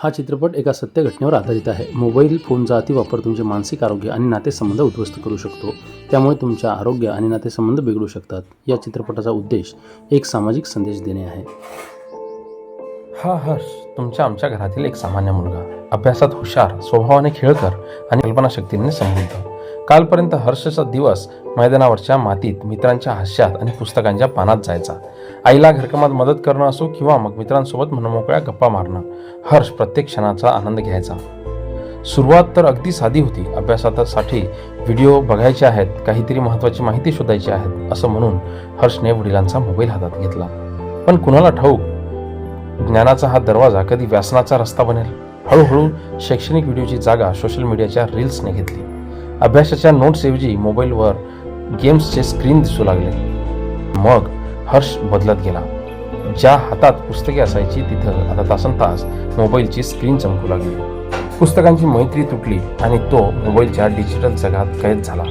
हा चित्रपट एका सत्य घटनेवर आधारित आहे. मोबाईल फोनचा अतिवापर तुमचे मानसिक आरोग्य आणि नातेसंबंध उद्ध्वस्त करू शकतो. त्यामुळे तुमच्या आरोग्य आणि नातेसंबंध बिघडू शकतात. या चित्रपटाचा उद्देश एक सामाजिक संदेश देणे आहे. हा हर्ष आमच्या घरातील एक सामान्य मुलगा, अभ्यासात हुशार, स्वभावाने खेळकर आणि कल्पनाशक्तीने समृद्ध. कालपर्यंत हर्षचा दिवस मैदानावरच्या मातीत, मित्रांच्या हास्यात आणि पुस्तकांच्या पानात जायचा. आईला घरकामात मदत करणं असो किंवा मग मित्रांसोबत मनमोकळ्या गप्पा मारणं, हर्ष प्रत्येक क्षणाचा आनंद घ्यायचा. सुरुवात तर अगदी साधी होती. अभ्यासासाठी व्हिडिओ बघायचे आहेत, काहीतरी महत्त्वाची माहिती शोधायची आहे असं म्हणून हर्षने वडिलांचा मोबाईल हातात घेतला. पण कुणाला ठाऊक, ज्ञानाचा हा दरवाजा कधी व्यसनाचा रस्ता बनेल. हळूहळू शैक्षणिक व्हिडिओची जागा सोशल मीडियाच्या रील्सने घेतली. अभ्यासाच्या नोट्सऐवजी मोबाईलवर गेम्सचे स्क्रीन दिसू लागले. मग हर्ष बदलत गेला. ज्या हातात पुस्तके असायची तिथं आता तासनतास मोबाईलची स्क्रीन चमकू लागली. पुस्तकांची मैत्री तुटली आणि तो मोबाईलच्या डिजिटल जगात कैद झाला.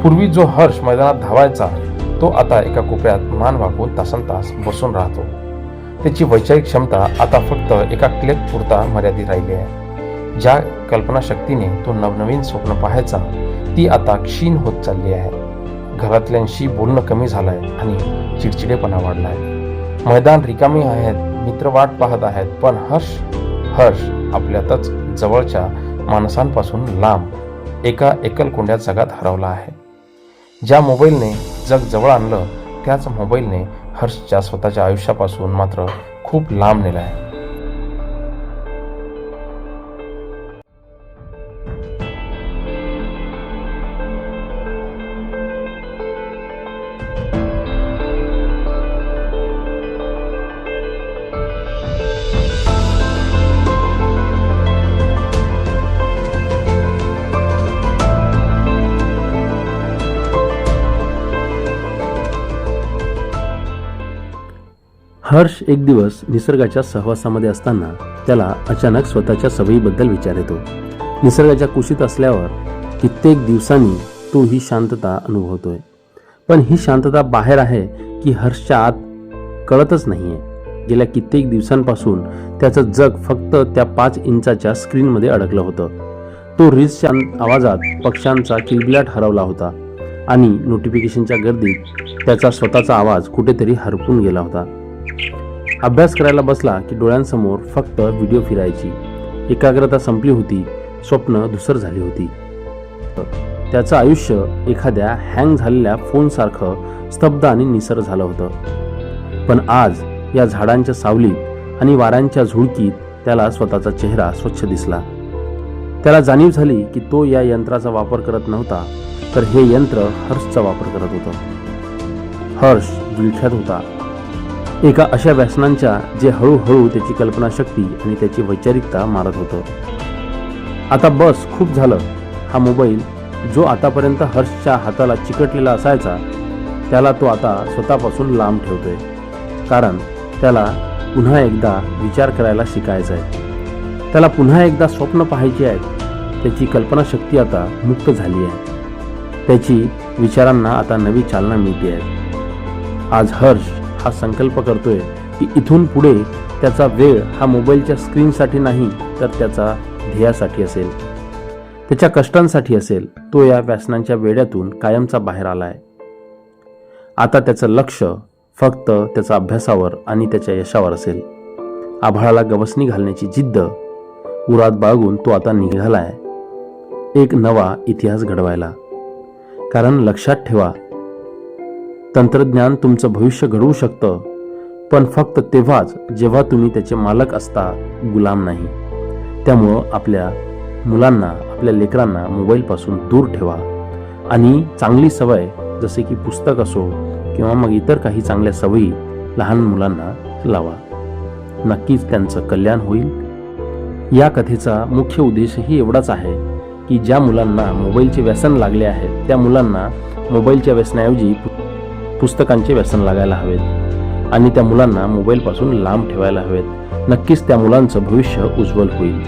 पूर्वी जो हर्ष मैदानात धावायचा तो आता एका कोपऱ्यात मान वाकवून तासनतास बसून राहतो. त्याची वैचारिक क्षमता आता फक्त एका क्लिक पुरता मर्यादित राहिली आहे. ज्या कल्पनाशक्तीने तो नवनवीन स्वप्न पाहायचा ती आता क्षीण होत चालली आहे. घरातल्यांशी बोलणं कमी झालंय आणि चिडचिडेपणा वाढलाय. मैदान रिकामी आहेत, मित्र वाट पाहत आहेत, पण हर्ष आपल्यातच जवळच्या माणसांपासून लांब एका एकलकोंड्या जगात हरवला आहे. ज्या मोबाईलने जग जवळ आणलं त्याच मोबाईलने हर्षच्या स्वतःच्या आयुष्यापासून मात्र खूप लांब नेलं आहे. हर्ष एक दिवस निसर्गाच्या सहवासामध्ये असताना त्याला अचानक स्वतःच्या सवयीबद्दल विचार येतो. निसर्गाच्या कुशीत असल्यावर कित्येक दिवसांनी तो ही शांतता अनुभवतोय. पण ही शांतता बाहेर आहे की हर्षच्या आत कळतच नाहीये. गेल्या कित्येक दिवसांपासून त्याचं जग फक्त त्या 5 इंचाच्या स्क्रीनमध्ये अडकलं होतं. तो रील्सच्या आवाजात पक्ष्यांचा किलबिलाट हरवला होता आणि नोटिफिकेशनच्या गर्दीत त्याचा स्वतःचा आवाज कुठेतरी हरपून गेला होता. अभ्यास करायला बसला की डोळ्यांसमोर फक्त व्हिडिओ फिरायची. एकाग्रता संपली होती. स्वप्न धूसर झाली होती. त्याचं आयुष्य एखाद्या हँग झालेल्या फोनसारखं स्तब्ध आणि निसर झालं होतं. पण आज या झाडांच्या सावलीत आणि वाऱ्यांच्या झुळकीत त्याला स्वतःचा चेहरा स्वच्छ दिसला. त्याला जाणीव झाली की तो या यंत्राचा वापर करत नव्हता, तर हे यंत्र हर्षचा वापर करत होतं. हर्ष विळख्यात होता एका अशा व्यसनांच्या जे हळूहळू त्याची कल्पनाशक्ती आणि त्याची वैचारिकता मारत होतं. आता बस, खूप झालं. हा मोबाईल जो आतापर्यंत हर्षच्या हाताला चिकटलेला असायचा त्याला तो आता स्वतःपासून लांब ठेवतोय. कारण त्याला पुन्हा एकदा विचार करायला शिकायचा आहे. त्याला पुन्हा एकदा स्वप्न पाहायची आहेत. त्याची कल्पनाशक्ती आता मुक्त झाली आहे. त्याची विचारांना आता नवी चालना मिळते आहे. आज हर्ष हा संकल्प करतोय की इथून पुढे त्याचा वेळ हा मोबाईलच्या स्क्रीनसाठी नाही, तर त्याचा ध्येयासाठी असेल, त्याच्या कष्टांसाठी असेल. तो या व्यसनांच्या वेड्यातून कायमचा बाहेर आलाय. आता त्याचं लक्ष फक्त त्याच्या अभ्यासावर आणि त्याच्या यशावर असेल. आभाळाला गवसणी घालण्याची जिद्द उरात बाळगून तो आता निघालाय एक नवा इतिहास घडवायला. कारण लक्षात ठेवा, तंत्रज्ञान तुमचं भविष्य घडवू शकतं, पण फक्त तेव्हाच जेव्हा तुम्ही त्याचे मालक असता, गुलाम नाही. त्यामुळं आपल्या मुलांना, आपल्या लेकरांना मोबाईलपासून दूर ठेवा आणि चांगली सवय जसे की पुस्तक असो किंवा मग इतर काही चांगल्या सवयी लहान मुलांना लावा. नक्कीच त्यांचं कल्याण होईल. या कथेचा मुख्य उद्देशही एवढाच आहे की ज्या मुलांना मोबाईलचे व्यसन लागले आहे त्या मुलांना मोबाईलच्या व्यसनाऐवजी पुस्तकांचे व्यसन लागायला हवेत आणि त्या मुलांना मोबाईलपासून लांब ठेवायला हवेत. नक्कीच त्या मुलांचं भविष्य उज्ज्वल होईल.